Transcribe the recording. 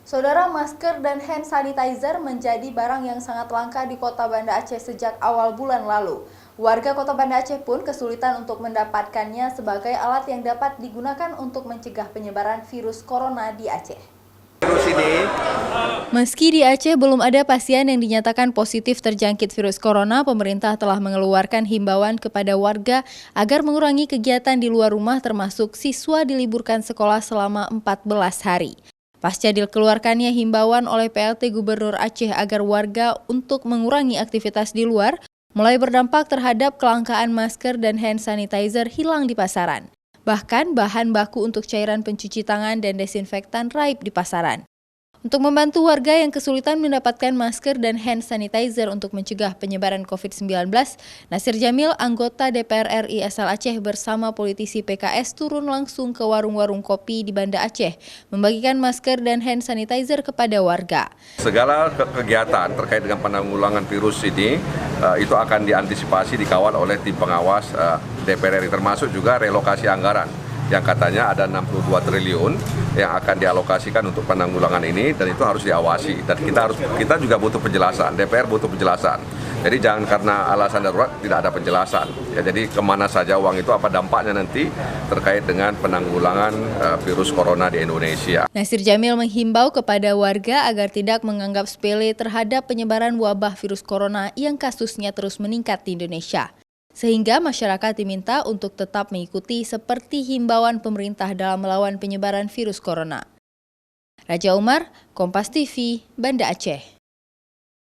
Saudara, masker dan hand sanitizer menjadi barang yang sangat langka di Kota Banda Aceh sejak awal bulan lalu. Warga Kota Banda Aceh pun kesulitan untuk mendapatkannya sebagai alat yang dapat digunakan untuk mencegah penyebaran virus corona di Aceh. Meski di Aceh belum ada pasien yang dinyatakan positif terjangkit virus corona, pemerintah telah mengeluarkan himbauan kepada warga agar mengurangi kegiatan di luar rumah termasuk siswa diliburkan sekolah selama 14 hari. Pasca dikeluarkannya himbauan oleh PLT Gubernur Aceh agar warga untuk mengurangi aktivitas di luar, mulai berdampak terhadap kelangkaan masker dan hand sanitizer hilang di pasaran. Bahkan bahan baku untuk cairan pencuci tangan dan desinfektan raib di pasaran. Untuk membantu warga yang kesulitan mendapatkan masker dan hand sanitizer untuk mencegah penyebaran COVID-19, Nasir Jamil, anggota DPR RI asal Aceh bersama politisi PKS turun langsung ke warung-warung kopi di Banda Aceh, membagikan masker dan hand sanitizer kepada warga. Segala kegiatan terkait dengan penanggulangan virus ini itu akan diantisipasi, dikawal oleh tim pengawas DPR RI, termasuk juga relokasi anggaran yang katanya ada 62 triliun yang akan dialokasikan untuk penanggulangan ini, dan itu harus diawasi, dan kita juga butuh penjelasan, DPR butuh penjelasan. Jadi jangan karena alasan darurat tidak ada penjelasan. Ya, jadi kemana saja uang itu, apa dampaknya nanti terkait dengan penanggulangan virus corona di Indonesia. Nasir Jamil menghimbau kepada warga agar tidak menganggap sepele terhadap penyebaran wabah virus corona yang kasusnya terus meningkat di Indonesia. Sehingga masyarakat diminta untuk tetap mengikuti seperti himbauan pemerintah dalam melawan penyebaran virus corona. Raja Umar, Kompas TV, Banda Aceh.